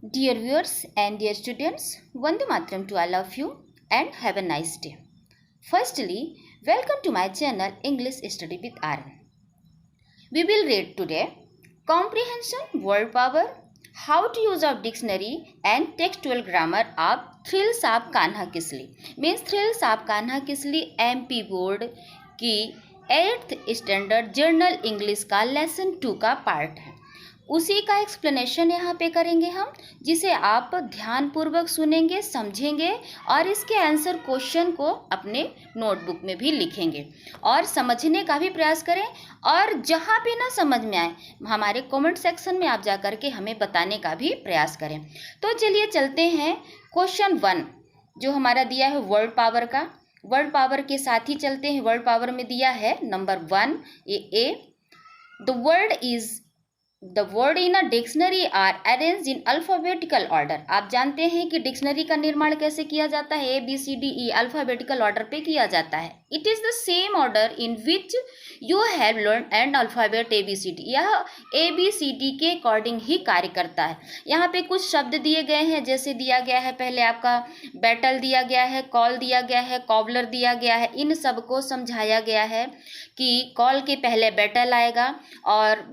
Dear viewers and dear students, Vande Mataram to all of you and have a nice day. Firstly, welcome to my channel English Study with Aaron. We will read today Comprehension, Word Power, How to use of Dictionary and Textual Grammar of Thrill Saab Kanha Kisli. Means Thrill Saab Kanha Kisli MP board की 8th standard journal English का lesson 2 का part है। उसी का explanation यहाँ पे करेंगे हम, जिसे आप ध्यानपूर्वक सुनेंगे, समझेंगे और इसके आंसर क्वेश्चन को अपने नोटबुक में भी लिखेंगे और समझने का भी प्रयास करें। और जहाँ पे ना समझ में आए हमारे कमेंट सेक्शन में आप जा कर के हमें बताने का भी प्रयास करें। तो चलिए चलते हैं क्वेश्चन 1 जो हमारा दिया है वर्ड पावर का। वर्ड पावर के साथ ही चलते हैं। वर्ड पावर में दिया है number 1 A The word in a dictionary are arranged in alphabetical order। आप जानते हैं कि डिक्शनरी का निर्माण कैसे किया जाता है। ABCDE अल्फ़ाबेटिकल ऑर्डर पे किया जाता है। It is the same order in which you have learn and alphabet ABCD। यह ABCD के अकॉर्डिंग ही कार्य करता है। यहाँ पे कुछ शब्द दिए गए हैं, जैसे दिया गया है पहले आपका बैटल दिया गया है, कॉल दिया गया है, कॉबलर दिया गया है। इन सब को समझाया गया है कि कॉल के पहले बैटल आएगा और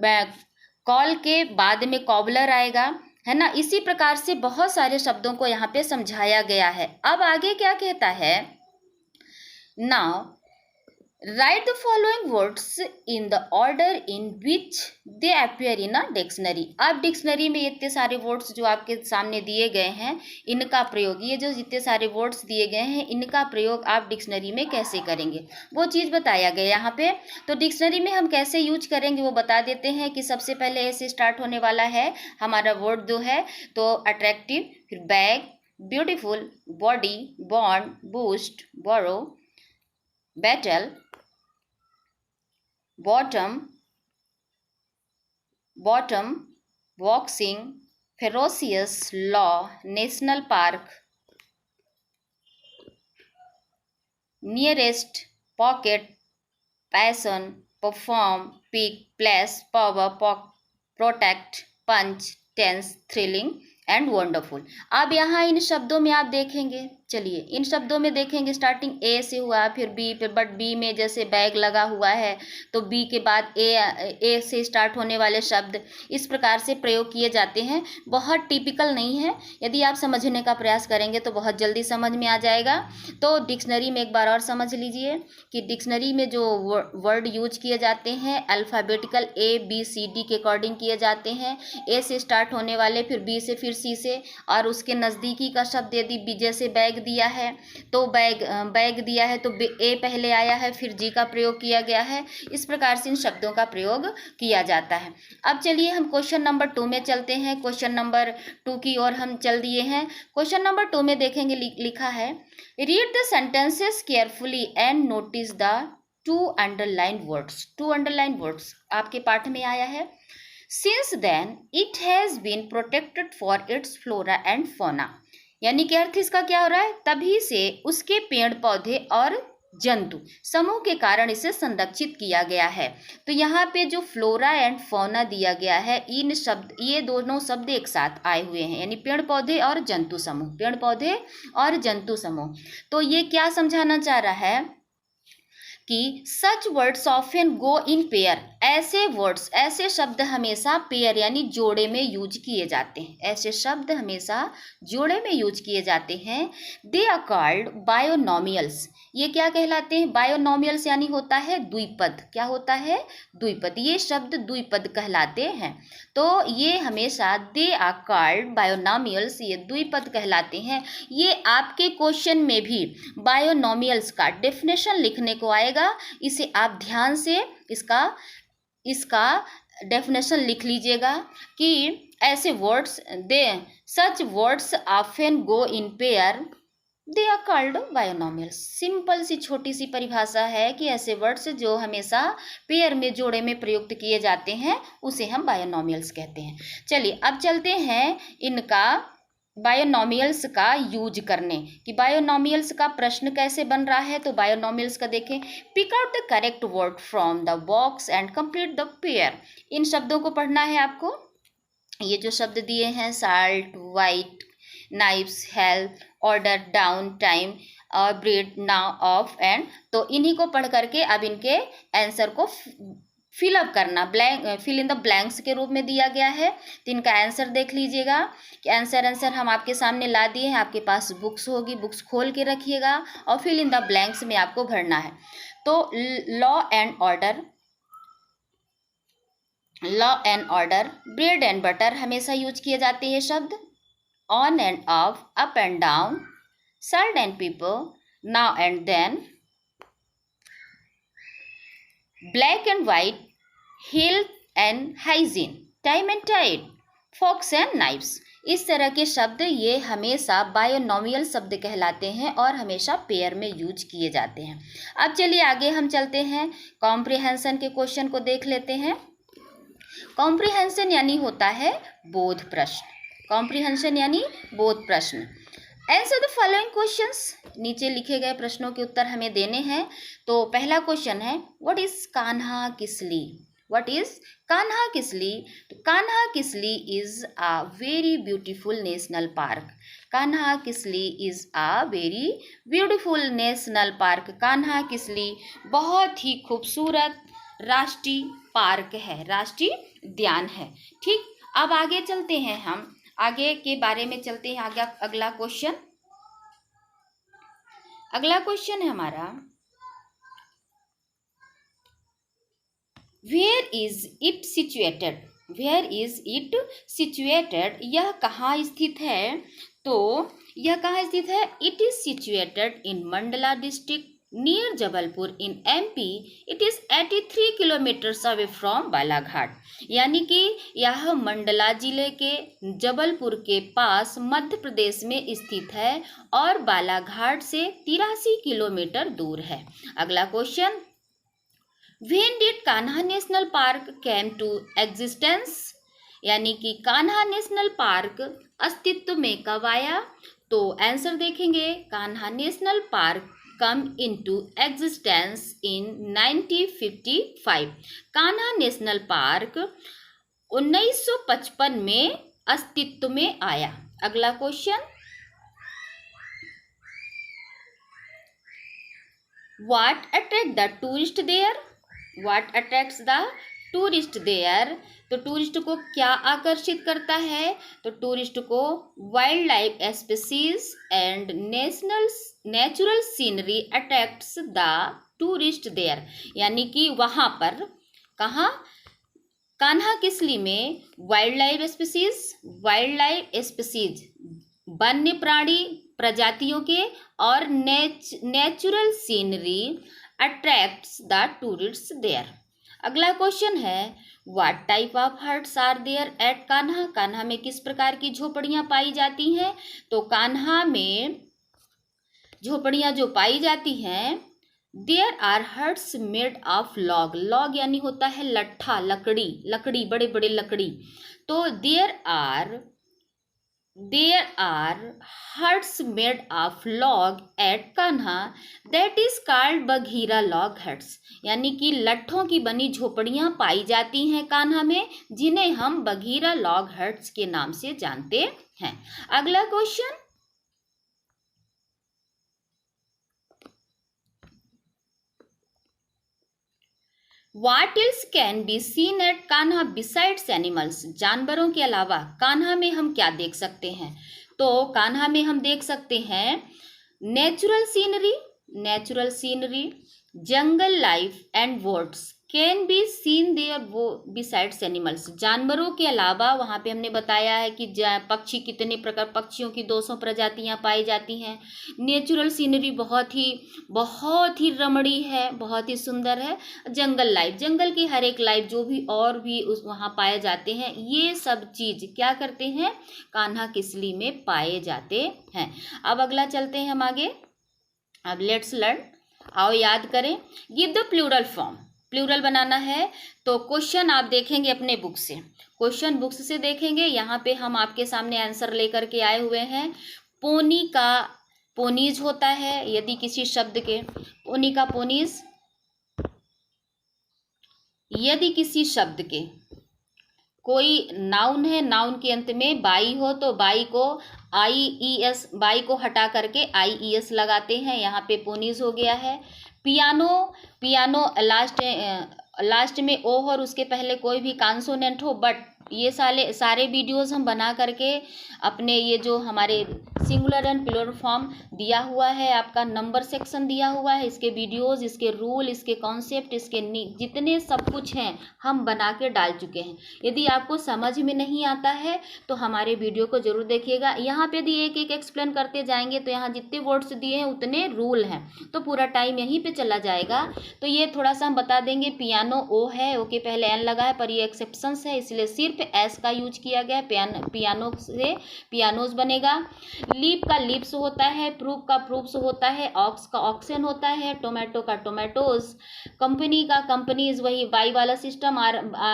कॉल के बाद में कॉबलर आएगा, है ना। इसी प्रकार से बहुत सारे शब्दों को यहाँ पे समझाया गया है। अब आगे क्या कहता है, now right the following words in the order in which they appear in a dictionary. अब डिक्शनरी में इतने सारे वर्ड्स जो आपके सामने दिए गए हैं, इनका प्रयोग, ये जो जितने सारे वर्ड्स दिए गए हैं इनका प्रयोग आप डिक्शनरी में कैसे करेंगे वो चीज़ बताया गया यहाँ पे। तो डिक्शनरी में हम कैसे यूज करेंगे वो बता देते हैं कि सबसे पहले ऐसे स्टार्ट होने वाला है हमारा वर्ड जो है, तो अट्रैक्टिव, फिर bag, beautiful, body, bond, boost, borrow, battle, bottom, boxing, ferocious, law, national park, nearest, pocket, passion, perform, pick, place, power, protect, punch, tense, thrilling and wonderful. अब यहाँ इन शब्दों में आप देखेंगे, चलिए इन शब्दों में देखेंगे, स्टार्टिंग ए से हुआ, फिर बी पे, बट बी में जैसे बैग लगा हुआ है तो बी के बाद ए से स्टार्ट होने वाले शब्द इस प्रकार से प्रयोग किए जाते हैं। बहुत टिपिकल नहीं है, यदि आप समझने का प्रयास करेंगे तो बहुत जल्दी समझ में आ जाएगा। तो डिक्शनरी में एक बार और समझ लीजिए कि डिक्शनरी में जो वर्ड यूज किए जाते हैं अल्फ़ाबेटिकल ABCD के अकॉर्डिंग किए जाते हैं। ए से स्टार्ट होने वाले, फिर बी से, फिर सी से, और उसके नज़दीकी का शब्द यदि बी, जैसे बैग दिया है तो बैग दिया है तो ए पहले आया है, फिर जी का प्रयोग किया गया है। इस प्रकार से इन शब्दों का प्रयोग किया जाता है। अब चलिए हम क्वेश्चन नंबर 2 में चलते हैं। क्वेश्चन नंबर 2 की ओर हम चल दिए हैं। क्वेश्चन नंबर 2 में देखेंगे, लिखा है read the sentences carefully and notice the 2 underline words. 2 underline words आपके पाठ में आया है। Since then it has been protected for its flora and fauna। यानी कि अर्थ इसका क्या हो रहा है, तभी से उसके पेड़ पौधे और जंतु समूह के कारण इसे संरक्षित किया गया है। तो यहाँ पे जो फ्लोरा एंड फौना दिया गया है, इन शब्द, ये दोनों शब्द एक साथ आए हुए हैं, यानी पेड़ पौधे और जंतु समूह, पेड़ पौधे और जंतु समूह। तो ये क्या समझाना चाह रहा है कि सच words often go in pair. ऐसे वर्ड्स, ऐसे शब्द हमेशा पेयर यानी जोड़े में यूज किए जाते हैं। ऐसे शब्द हमेशा जोड़े में यूज किए जाते हैं। They are called binomials. ये क्या कहलाते हैं, बायोनॉमियल्स यानी होता है द्विपद। क्या होता है, द्विपद। ये शब्द द्विपद कहलाते हैं। तो ये हमेशा दे आर कॉल्ड बायोनॉमियल्स, ये द्विपद कहलाते हैं। ये आपके क्वेश्चन में भी बायोनॉमियल्स का डेफिनेशन लिखने को आएगा। इसे आप ध्यान से इसका डेफिनेशन लिख लीजिएगा कि ऐसे words, such words often go in pair, they are called binomials. Simple सी छोटी सी परिभाषा है कि ऐसे वर्ड्स जो हमेशा पेयर में, जोड़े में प्रयुक्त किए जाते हैं उसे हम बायोनॉमियल्स कहते हैं। चलिए अब चलते हैं इनका बायोनॉमियल्स का यूज करने कि बायोनॉमियल्स का प्रश्न कैसे बन रहा है। तो बायोनॉमियल्स का देखें, pick out the correct word from the box and complete the pair. इन शब्दों को पढ़ना है आपको। ये जो शब्द दिए हैं salt, white, knifes, help, order, down, time और ब्रीड, नाउ, ऑफ, एंड, तो इन्हीं को पढ़ करके अब इनके आंसर को फिलअप करना, blank, fill in the blanks के रूप में दिया गया है। तो इनका आंसर देख लीजिएगा कि आंसर हम आपके सामने ला दिए हैं। आपके पास बुक्स होगी, बुक्स खोल के रखिएगा और फिल इन द ब्लैंक्स में आपको भरना है। तो law and order, bread and butter हमेशा यूज किए जाते हैं शब्द। On and off, up and down, salt and pepper, now and then, black and white, health and hygiene, time and tide, forks and knifes. इस तरह के शब्द ये हमेशा बायोनोमियल शब्द कहलाते हैं और हमेशा पेयर में यूज किए जाते हैं। अब चलिए आगे हम चलते हैं, कॉम्प्रिहेंशन के क्वेश्चन को देख लेते हैं। कॉम्प्रिहेंशन यानी होता है बोध प्रश्न। कॉम्प्रिहेंशन यानी बोध प्रश्न। आंसर द फॉलोइंग क्वेश्चंस, नीचे लिखे गए प्रश्नों के उत्तर हमें देने हैं। तो पहला क्वेश्चन है, what is Kanha Kisli? What is Kanha Kisli? तो Kanha Kisli is a very beautiful national park. Kanha Kisli is a very beautiful national park. Kanha Kisli बहुत ही खूबसूरत राष्ट्रीय पार्क है, राष्ट्रीय उद्यान है। ठीक, अब आगे चलते हैं, हम आगे के बारे में चलते हैं। आगे अगला क्वेश्चन, अगला क्वेश्चन है हमारा, where is it situated? Where is it situated, यह कहाँ स्थित है? तो यह कहाँ स्थित है? It is situated in Mandla district near Jabalpur in MP। It is 83 kilometres away from Balaghat. यानी कि यह मंडला जिले के जबलपुर के पास मध्य प्रदेश में स्थित है और बालाघाट से 83 किलोमीटर दूर है। अगला question, when did Kanha national park came to existence? यानी कि कान्हा नेशनल पार्क अस्तित्व में कब आया? तो आंसर देखेंगे, Kanha national park come into existence in 1955। Kanha national park 1955 में अस्तित्व में आया। अगला question, what attract the tourist there? What attracts the tourist there? तो टूरिस्ट को क्या आकर्षित करता है? तो टूरिस्ट को wild life species and natural scenery attracts the tourist there. यानी कि वहाँ पर, कहाँ? कान्हा किसली में वाइल्ड लाइफ स्पीसीज वन्य प्राणी प्रजातियों के और natural scenery attracts the tourist there. अगला क्वेश्चन है, what type of huts are there at Kanha? Kanha में किस प्रकार की झोपड़ियाँ पाई जाती हैं? तो कान्हा में झोपड़ियाँ जो पाई जाती हैं, there are huts made of log. Log यानी होता है लट्ठा, लकड़ी, बड़े बड़े लकड़ी। तो there are huts made of log at Kanha, that is called Bagheera log huts. यानी कि लट्ठों की बनी झोपड़ियां पाई जाती हैं कान्हा में, जिन्हें हम बघीरा लॉग हट्स के नाम से जानते हैं। अगला question, What else can be seen at Kanha besides animals? जानवरों के अलावा कान्हा में हम क्या देख सकते हैं? तो कान्हा में हम देख सकते हैं natural scenery, jungle life and birds can be seen there besides animals. जानवरों के अलावा वहाँ पे हमने बताया है कि पक्षी कितने प्रकार, पक्षियों की 200 प्रजातियाँ पाई जाती हैं। नेचुरल सीनरी बहुत ही रमणीय है, बहुत ही सुंदर है। जंगल लाइफ, जंगल की हर एक लाइफ जो भी और भी उस वहाँ पाए जाते हैं, ये सब चीज़ क्या करते हैं? कान्हा किसली में पाए जाते हैं। अब अगला चलते हैं हम आगे। अब लेट्स लर्न, आओ याद करें। Give the plural form, plural बनाना है। तो क्वेश्चन आप देखेंगे अपने बुक से, क्वेश्चन बुक्स से देखेंगे। यहाँ पे हम आपके सामने आंसर लेकर के आए हुए हैं। पोनी का पोनीज होता है यदि किसी शब्द के, पोनी का पोनीज यदि किसी शब्द के कोई नाउन है, नाउन के अंत में बाई हो तो बाई को IES, बाई को हटा करके IES लगाते हैं। यहाँ पे पोनीज हो गया है। पियानो, पियानो लास्ट में ओ और उसके पहले कोई भी कॉन्सोनेंट हो, बट ये सारे वीडियोस हम बना करके अपने ये जो हमारे सिंगुलर एंड प्लूरल फॉर्म दिया हुआ है, आपका नंबर सेक्शन दिया हुआ है, इसके वीडियोस, इसके रूल, इसके कॉन्सेप्ट, इसके जितने सब कुछ हैं हम बना के डाल चुके हैं। यदि आपको समझ में नहीं आता है तो हमारे वीडियो को जरूर देखिएगा। यहाँ पे यदि एक एक एक्सप्लेन करते जाएंगे तो यहाँ जितने वर्ड्स दिए हैं उतने रूल हैं, तो पूरा टाइम यहीं पे चला जाएगा। तो ये थोड़ा सा हम बता देंगे। पियानो ओ है, ओ के पहले एन लगा है, पर ये एक्सेप्शंस है, इसलिए सिर्फ एस का यूज किया गया है। पियानो से पियानोज बनेगा। लीप का लिप्स होता है, प्रूफ का प्रूफ्स होता है, ऑक्स का ऑक्सन होता है, टोमेटो का टोमेटोज, कंपनी का कंपनीज, वही बाई वाला सिस्टम।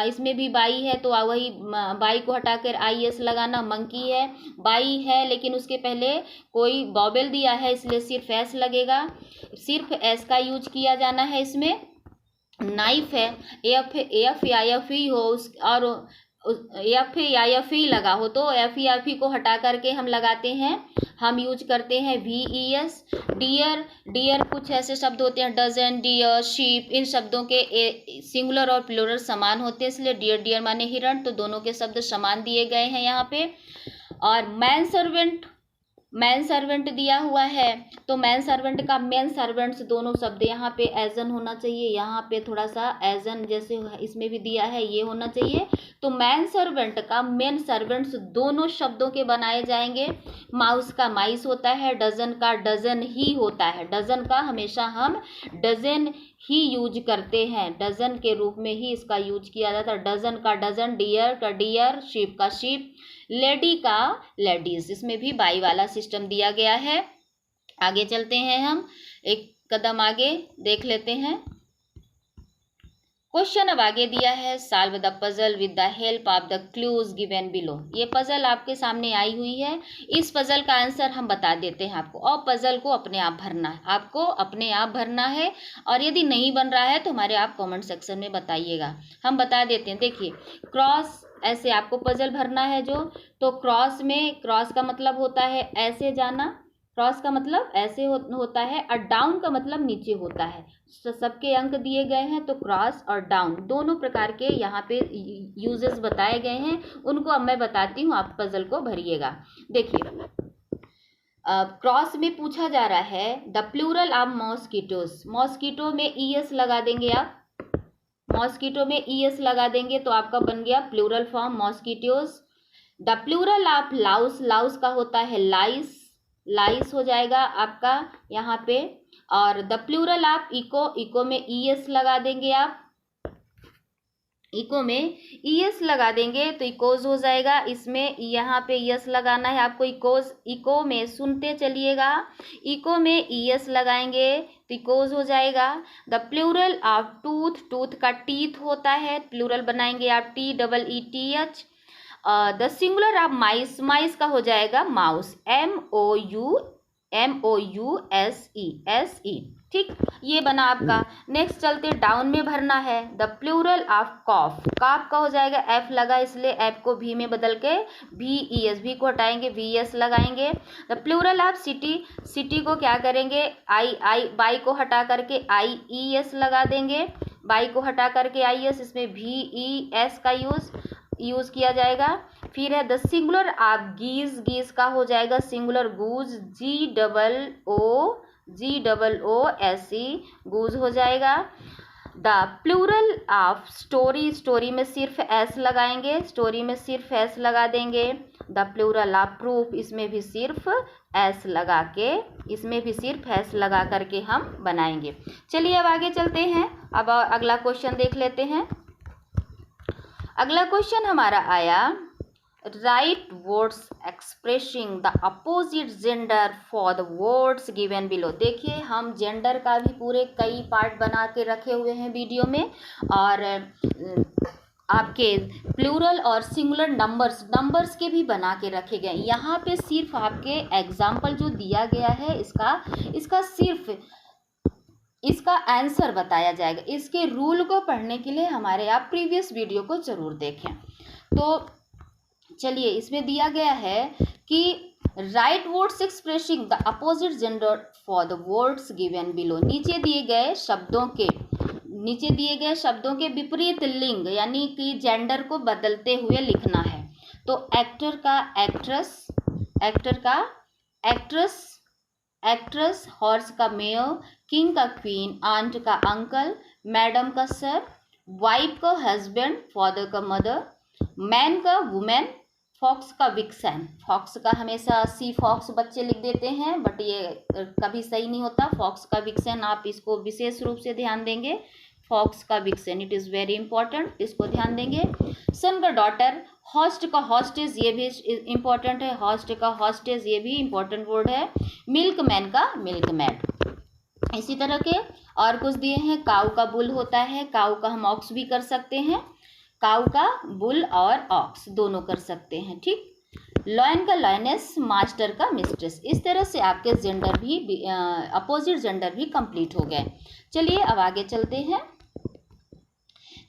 इसमें भी बाई है तो वही बाई को हटाकर IS लगाना। मंकी है, बाई है लेकिन उसके पहले कोई बॉबल दिया है इसलिए सिर्फ एस लगेगा, सिर्फ एस का यूज किया जाना है इसमें। नाइफ है, एफ या एफ ई हो और एफ या एफ ई लगा हो तो एफ या एफ ई को हटा करके हम लगाते हैं, हम यूज करते हैं VES। डियर, डियर कुछ ऐसे शब्द होते हैं, डजन, डियर, शीप, इन शब्दों के सिंगुलर और प्लूरल समान होते हैं, इसलिए डियर डियर माने हिरण, तो दोनों के शब्द समान दिए गए हैं यहाँ पे। और मैन सर्वेंट, मैन सर्वेंट दिया हुआ है तो मैन सर्वेंट का मेन सर्वेंट्स दोनों शब्द यहाँ पे एजन होना चाहिए, यहाँ पे थोड़ा सा एजन जैसे इसमें भी दिया है ये होना चाहिए। तो मैन सर्वेंट का मेन सर्वेंट्स दोनों शब्दों के बनाए जाएंगे। माउस का माइस होता है, डजन का डजन ही होता है, डजन का हमेशा हम डजन ही यूज करते हैं, डजन के रूप में ही इसका यूज किया जाता है। डजन का डजन, डियर का डियर, शीप का शीप, लेडी का लेडीज, इसमें भी बाई वाला सिस्टम दिया गया है। आगे चलते हैं, हम एक कदम आगे देख लेते हैं। क्वेश्चन अब आगे दिया है, solve the puzzle with the help of the clues given below. ये पजल आपके सामने आई हुई है, इस पजल का आंसर हम बता देते हैं आपको, और पजल को अपने आप भरना है, आपको अपने आप भरना है। और यदि नहीं बन रहा है तो हमारे आप कमेंट सेक्शन में बताइएगा, हम बता देते हैं। देखिए, क्रॉस, ऐसे आपको पजल भरना है जो, तो क्रॉस में, क्रॉस का मतलब होता है ऐसे जाना, क्रॉस का मतलब ऐसे होता है, और डाउन का मतलब नीचे होता है। सबके अंक दिए गए हैं तो क्रॉस और डाउन दोनों प्रकार के यहाँ पे यूजेस बताए गए हैं, उनको अब मैं बताती हूँ, आप पजल को भरिएगा। देखिए, क्रॉस में पूछा जा रहा है the plural of mosquitoes, mosquito में ES लगा देंगे आप, मॉस्किटो में ES लगा देंगे तो आपका बन गया plural form mosquitoes. The plural of louse, louse का होता है लाइस, लाइस हो जाएगा आपका यहाँ पे। और the plural of echo, echo में ES लगा देंगे आप, इको में ES लगा देंगे तो इकोज हो जाएगा, इसमें यहाँ पे ES लगाना है आपको, इकोज, इको में सुनते चलिएगा, इको में ES लगाएंगे तो इकोज हो जाएगा। The plural of tooth, tooth का टीथ होता है, प्लूरल बनाएंगे आप TEETH। The singular of mice, mice का हो जाएगा माउस, MOUSE। ठीक, ये बना आपका। नेक्स्ट चलते, डाउन में भरना है द प्लूरल ऑफ कॉफ, कॉफ का हो जाएगा, F लगा इसलिए F को V में बदल के VES, V को हटाएंगे VS लगाएंगे। The plural of city, city को क्या करेंगे, बाई को हटा करके IES लगा देंगे, बाई को हटा करके IS, इसमें VES का यूज किया जाएगा। फिर है the singular of geese, geese का हो जाएगा सिंगुलर गूज, GOOSE, गूज हो जाएगा। The plural of story, story में सिर्फ S लगाएंगे, स्टोरी में सिर्फ S लगा देंगे। द प्लूरल ऑफ प्रूफ, इसमें भी सिर्फ S लगा के, इसमें भी सिर्फ S लगा करके हम बनाएंगे। चलिए अब आगे चलते हैं, अब अगला क्वेश्चन देख लेते हैं। अगला क्वेश्चन हमारा आया, right words expressing the opposite gender for the words given below. देखिए, हम जेंडर का भी पूरे कई पार्ट बना के रखे हुए हैं वीडियो में, और आपके प्लूरल और सिंगुलर नंबर्स, नंबर्स के भी बना के रखे गए। यहाँ पे सिर्फ आपके एग्जाम्पल जो दिया गया है इसका सिर्फ इसका आंसर बताया जाएगा। इसके रूल को पढ़ने के लिए हमारे आप प्रीवियस वीडियो को जरूर देखें। तो चलिए इसमें दिया गया है कि right words expressing the opposite gender for the words given below. नीचे दिए गए शब्दों के विपरीत लिंग यानी कि जेंडर को बदलते हुए लिखना है। तो एक्टर का एक्ट्रेस, हॉर्स का मेयर, किंग का क्वीन, आंट का अंकल, मैडम का सर, वाइफ का हस्बैंड, फादर का मदर, मैन का वुमेन, फॉक्स का विक्सन। फॉक्स का हमेशा सी फॉक्स बच्चे लिख देते हैं, बट ये कभी सही नहीं होता। फॉक्स का विक्सन, आप इसको विशेष रूप से ध्यान देंगे। फॉक्स का vixen, it is very important, इसको ध्यान देंगे। सन का डॉटर, हॉस्ट का हॉस्टेज, ये भी इंपॉर्टेंट है। हॉस्ट का हॉस्टेज, ये भी इंपॉर्टेंट वर्ड है। मिल्कमैन का मिल्कमैड। इसी तरह के और कुछ दिए हैं। काऊ का बुल होता है, काऊ का हम ऑक्स भी कर सकते हैं। काऊ का बुल और ऑक्स दोनों कर सकते हैं, ठीक। लॉयन का लॉयनेस, मास्टर का मिस्ट्रेस। इस तरह से आपके जेंडर भी अपोजिट जेंडर भी कंप्लीट हो गए। चलिए अब आगे चलते हैं।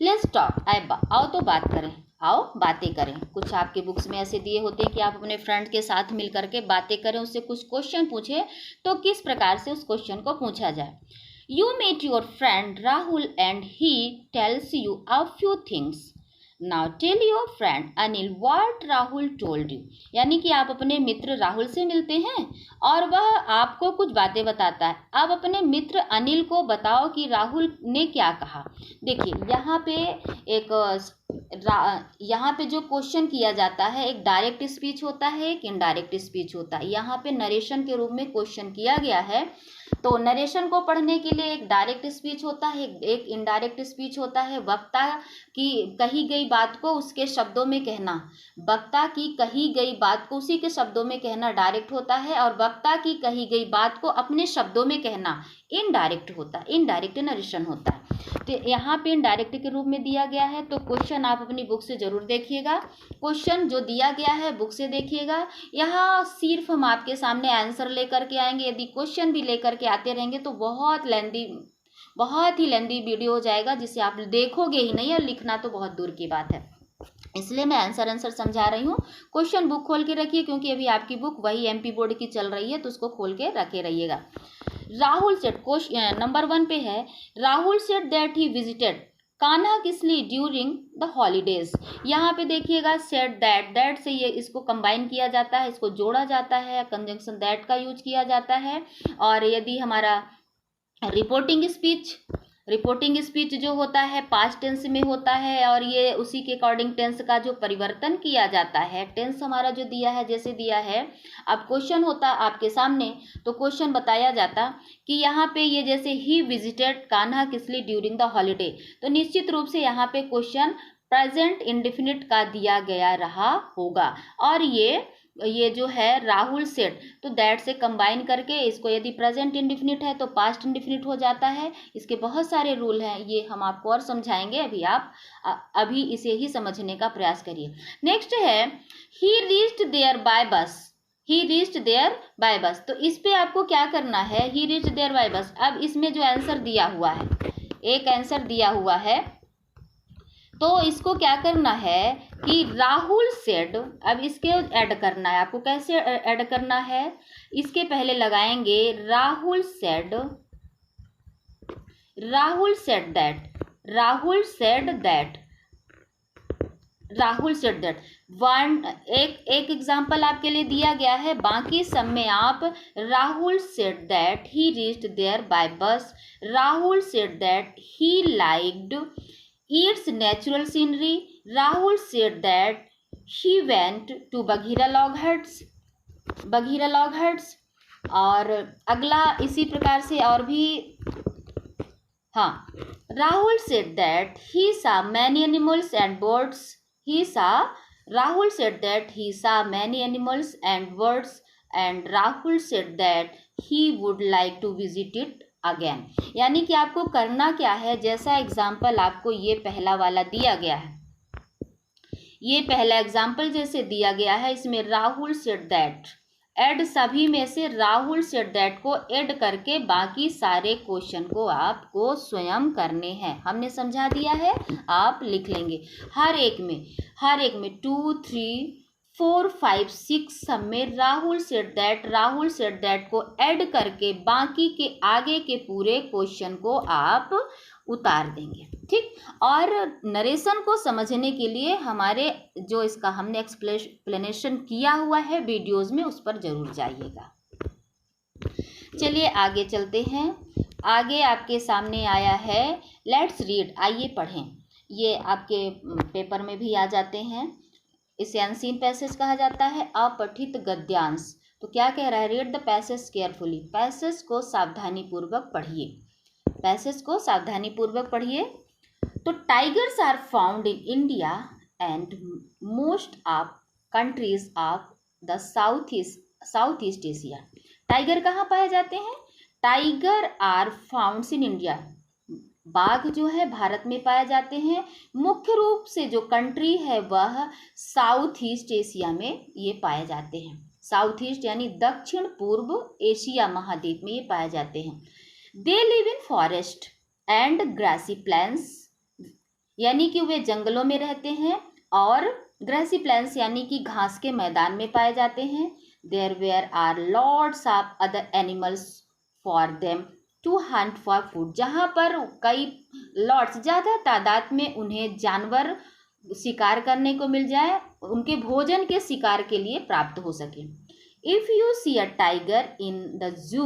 लेट्स टॉक, आओ तो बात करें, आओ बातें करें। कुछ आपके बुक्स में ऐसे दिए होते हैं कि आप अपने फ्रेंड के साथ मिल करके बातें करें, उससे कुछ क्वेश्चन पूछे, तो किस प्रकार से उस क्वेश्चन को पूछा जाए। You meet your friend Rahul and he tells you a few things. Now tell your friend Anil what Rahul told you. यानी कि आप अपने मित्र राहुल से मिलते हैं और वह आपको कुछ बातें बताता है। अब अपने मित्र अनिल को बताओ कि राहुल ने क्या कहा। देखिए यहाँ पे जो क्वेश्चन किया जाता है, एक डायरेक्ट स्पीच होता है, एक इनडायरेक्ट स्पीच होता है। यहाँ पे नरेशन के रूप में क्वेश्चन किया गया है, तो नरेशन को पढ़ने के लिए एक डायरेक्ट स्पीच होता है, एक इनडायरेक्ट स्पीच होता है। वक्ता की कही गई बात को उसके शब्दों में कहना, वक्ता की कही गई बात को उसी के शब्दों में कहना डायरेक्ट होता है, और वक्ता की कही गई बात को अपने शब्दों में कहना इनडायरेक्ट होता है, इनडायरेक्ट नरेशन होता है। तो यहाँ पे इनडायरेक्ट के रूप में दिया गया है। तो क्वेश्चन आप अपनी बुक से जरूर देखिएगा, क्वेश्चन जो दिया गया है बुक से देखिएगा। यहाँ सिर्फ हम आपके सामने आंसर लेकर के आएंगे। यदि क्वेश्चन भी लेकर के आते रहेंगे तो बहुत ही लेंदी वीडियो हो जाएगा, जिसे आप देखोगे ही नहीं, और लिखना तो बहुत दूर की बात है। इसलिए मैं आंसर समझा रही हूँ। क्वेश्चन बुक खोल के रखिए, क्योंकि अभी आपकी बुक वही एमपी बोर्ड की चल रही है, तो उसको खोल के रखे रहिएगा। राहुल सेड, क्वेश्चन नंबर 1 पे है, Rahul said that he visited Kanha Kisli during the holidays. यहाँ पे देखिएगा सेड दैट से ये इसको कंबाइन किया जाता है, इसको जोड़ा जाता है, कंजंक्शन दैट का यूज किया जाता है। और यदि हमारा रिपोर्टिंग स्पीच जो होता है पास्ट टेंस में होता है, और ये उसी के अकॉर्डिंग टेंस का जो परिवर्तन किया जाता है। टेंस हमारा जो दिया है, जैसे दिया है, अब क्वेश्चन होता आपके सामने, तो क्वेश्चन बताया जाता कि यहाँ पे ये जैसे he visited Kanha Kisli during the holiday, तो निश्चित रूप से यहाँ पे क्वेश्चन प्रेजेंट इंडेफिनिट का दिया गया रहा होगा। और ये जो है राहुल सेड, तो दैट से कंबाइन करके इसको यदि प्रेजेंट इंडेफिनिट है तो पास्ट इंडेफिनिट हो जाता है। इसके बहुत सारे रूल हैं, ये हम आपको और समझाएंगे। अभी आप अभी इसे ही समझने का प्रयास करिए। नेक्स्ट है ही रीच्ड देयर बाय बस। तो इस पे आपको क्या करना है, ही रीच्ड देयर बाय बस। अब इसमें जो आंसर दिया हुआ है, एक आंसर दिया हुआ है, तो इसको क्या करना है कि राहुल सेड, अब इसके ऐड करना है आपको। कैसे ऐड करना है, इसके पहले लगाएंगे राहुल सेड दैट वन। एक एग्जाम्पल आपके लिए दिया गया है, बाकी सब में आप Rahul said that he reached there by bus, Rahul said that he liked its natural scenery, Rahul said that he went to Bagheera log huts। और अगला इसी प्रकार से और भी, हाँ, Rahul said that he saw many animals and birds, Rahul said that he saw many animals and birds, and Rahul said that he would like to visit it again. यानी कि आपको करना क्या है, जैसा एग्जाम्पल आपको ये पहला वाला दिया गया है, ये पहला एग्जाम्पल जैसे दिया गया है, इसमें राहुल सेड दैट, ऐड सभी में से राहुल सेड दैट को ऐड करके बाकी सारे क्वेश्चन को आपको स्वयं करने हैं। हमने समझा दिया है, आप लिख लेंगे। हर एक में 2, 3, 4, 5, 6 सब में राहुल सेड दैट को ऐड करके बाकी के आगे के पूरे क्वेश्चन को आप उतार देंगे। ठीक, और नरेशन को समझने के लिए हमारे जो इसका हमने एक्सप्लेनेशन किया हुआ है वीडियोस में, उस पर जरूर जाइएगा। चलिए आगे चलते हैं। आगे आपके सामने आया है लेट्स रीड, आइए पढ़ें। ये आपके पेपर में भी आ जाते हैं। इसे अनसीन पैसेज कहा जाता है, अपठित गद्यांश। तो क्या कह रहा है, read the passage carefully, passage को सावधानी पूर्वक पढ़िए, पैसेज को सावधानी पूर्वक पढ़िए। तो tigers are found in India and most of countries of the south east Asia. Tiger कहाँ पाए जाते हैं, tiger are found in India, बाघ जो है भारत में पाए जाते हैं। मुख्य रूप से जो कंट्री है वह साउथ ईस्ट एशिया में ये पाए जाते हैं। साउथ ईस्ट यानी दक्षिण पूर्व एशिया महाद्वीप में ये पाए जाते हैं। They live in forest and grassy plains, यानी कि वे जंगलों में रहते हैं, और ग्रासी प्लेन्स यानी कि घास के मैदान में पाए जाते हैं। There were are lots of other animals for them to hunt for food, जहाँ पर कई लॉट्स ज़्यादा तादाद में उन्हें जानवर शिकार करने को मिल जाए, उनके भोजन के शिकार के लिए प्राप्त हो सके। If you see a tiger in the zoo,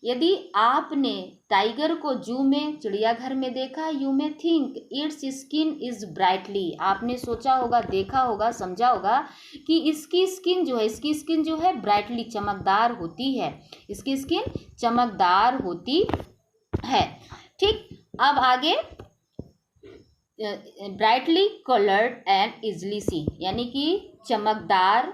यदि आपने टाइगर को जू में, चिड़ियाघर में देखा, you may think it's skin is brightly, आपने सोचा होगा, देखा होगा, समझा होगा कि इसकी स्किन जो है ब्राइटली, चमकदार होती है, इसकी स्किन चमकदार होती है। ठीक, अब आगे brightly coloured and easily seen, यानी कि चमकदार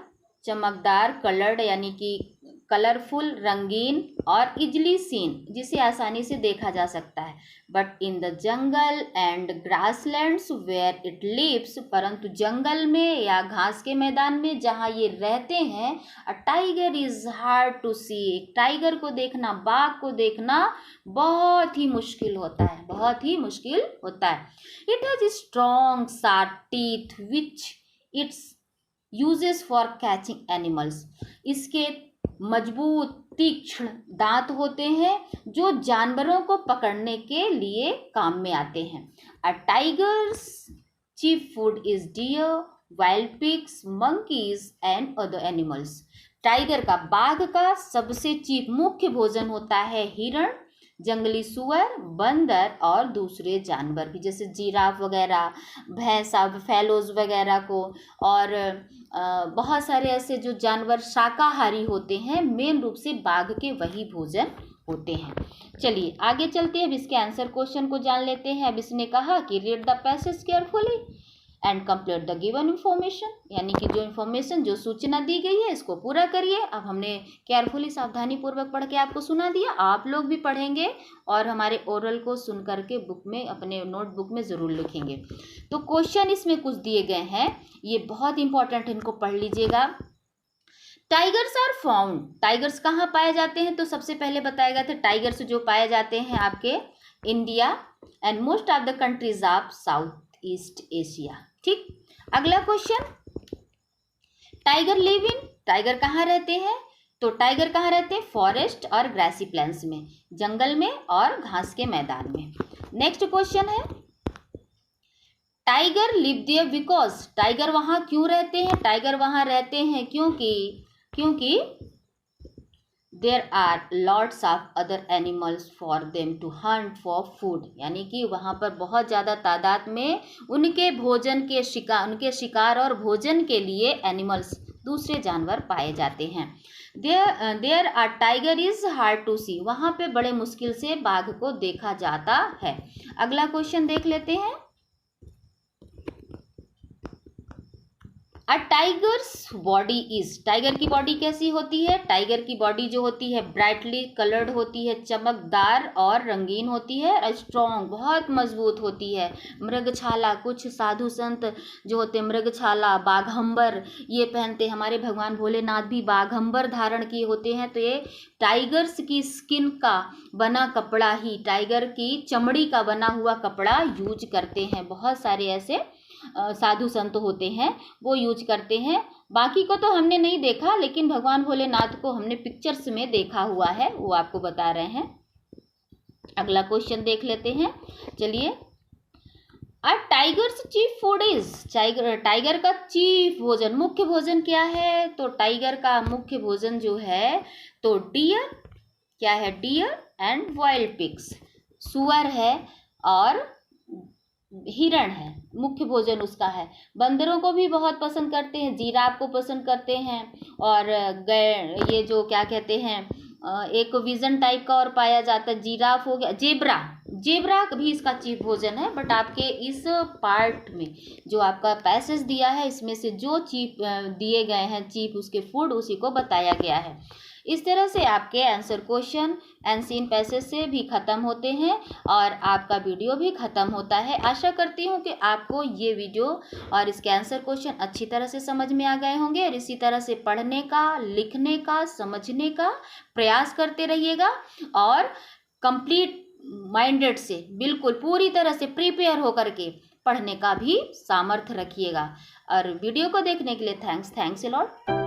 कलर्ड यानी कि कलरफुल, रंगीन, और इजली सीन जिसे आसानी से देखा जा सकता है। But in the jungle and grasslands where it lives, परंतु जंगल में या घास के मैदान में जहाँ ये रहते हैं, a tiger is hard to see, tiger को देखना, बाघ को देखना बहुत ही मुश्किल होता है, बहुत ही मुश्किल होता है। It has strong sharp teeth which it's uses for catching animals, इसके मजबूत तीक्ष्ण दांत होते हैं जो जानवरों को पकड़ने के लिए काम में आते हैं। A tiger's chief food is deer, wild pigs, monkeys and other animals, tiger का, बाघ का सबसे चीफ मुख्य भोजन होता है हिरण, जंगली सुअर, बंदर और दूसरे जानवर भी, जैसे जिराफ वगैरह, भैंसा, फैलोज वगैरह को, और बहुत सारे ऐसे जो जानवर शाकाहारी होते हैं, मेन रूप से बाघ के वही भोजन होते हैं। चलिए आगे चलते हैं, अब इसके आंसर क्वेश्चन को जान लेते हैं। अब इसने कहा कि read the passage carefully and complete the given information, यानी कि जो इंफॉर्मेशन, जो सूचना दी गई है, इसको पूरा करिए। अब हमने केयरफुली, सावधानी पूर्वक पढ़ के आपको सुना दिया, आप लोग भी पढ़ेंगे और हमारे ओरल को सुन करके बुक में, अपने नोटबुक में ज़रूर लिखेंगे। तो क्वेश्चन इसमें कुछ दिए गए हैं, ये बहुत इंपॉर्टेंट, इनको पढ़ लीजिएगा। टाइगर्स आर फाउंड, टाइगर्स कहाँ पाए जाते हैं, तो सबसे पहले बताया गया था टाइगर्स जो पाए जाते हैं आपके India and most of the countries of south east Asia. ठीक, अगला question, tiger live in, tiger कहाँ रहते हैं, तो टाइगर कहाँ रहते हैं, फॉरेस्ट और ग्रासी प्लेन्स में, जंगल में और घास के मैदान में। नेक्स्ट क्वेश्चन है, tiger live there because, tiger वहाँ क्यों रहते हैं, टाइगर वहाँ रहते हैं क्योंकि there are lots of other animals for them to hunt for food, यानी कि वहाँ पर बहुत ज़्यादा तादाद में उनके भोजन के उनके शिकार और भोजन के लिए एनिमल्स, दूसरे जानवर पाए जाते हैं। There are tiger is hard to see, वहाँ पे बड़े मुश्किल से बाघ को देखा जाता है। अगला क्वेश्चन देख लेते हैं। A tigers body is, tiger की बॉडी कैसी होती है? टाइगर की बॉडी जो होती है ब्राइटली कलर्ड होती है, चमकदार और रंगीन होती है, स्ट्रॉन्ग बहुत मजबूत होती है। मृगछाला, कुछ साधु संत जो होते हैं मृगछाला, बाघंबर ये पहनते हैं। हमारे भगवान भोलेनाथ भी बाघंबर धारण किए होते हैं। तो ये टाइगर्स की स्किन का बना कपड़ा ही, टाइगर की चमड़ी का बना हुआ कपड़ा यूज करते हैं। बहुत सारे ऐसे साधु संत होते हैं वो यूज करते हैं। बाकी को तो हमने नहीं देखा, लेकिन भगवान भोलेनाथ को हमने पिक्चर्स में देखा हुआ है, वो आपको बता रहे हैं। अगला क्वेश्चन देख लेते हैं। चलिए, a tiger's chief food is, tiger का चीफ भोजन, मुख्य भोजन क्या है? तो टाइगर का मुख्य भोजन जो है तो डियर, क्या है? डियर एंड वाइल्ड पिग्स, सुअर है और हिरण है, मुख्य भोजन उसका है। बंदरों को भी बहुत पसंद करते हैं, जिराफ को पसंद करते हैं, और ये जो क्या कहते हैं एक विजन टाइप का और पाया जाता है, जिराफ हो गया, जेब्रा, जेब्रा भी इसका चीफ भोजन है। बट आपके इस पार्ट में जो आपका पैसेज दिया है इसमें से जो चीफ दिए गए हैं चीफ उसके फूड उसी को बताया गया है। इस तरह से आपके आंसर क्वेश्चन एंड पैसेज से भी ख़त्म होते हैं और आपका वीडियो भी ख़त्म होता है। आशा करती हूँ कि आपको ये वीडियो और इसके आंसर क्वेश्चन अच्छी तरह से समझ में आ गए होंगे, और इसी तरह से पढ़ने का, लिखने का, समझने का प्रयास करते रहिएगा और कंप्लीट माइंडेड से, बिल्कुल पूरी तरह से प्रिपेयर होकर के पढ़ने का भी सामर्थ्य रखिएगा। और वीडियो को देखने के लिए थैंक्स अ लॉट।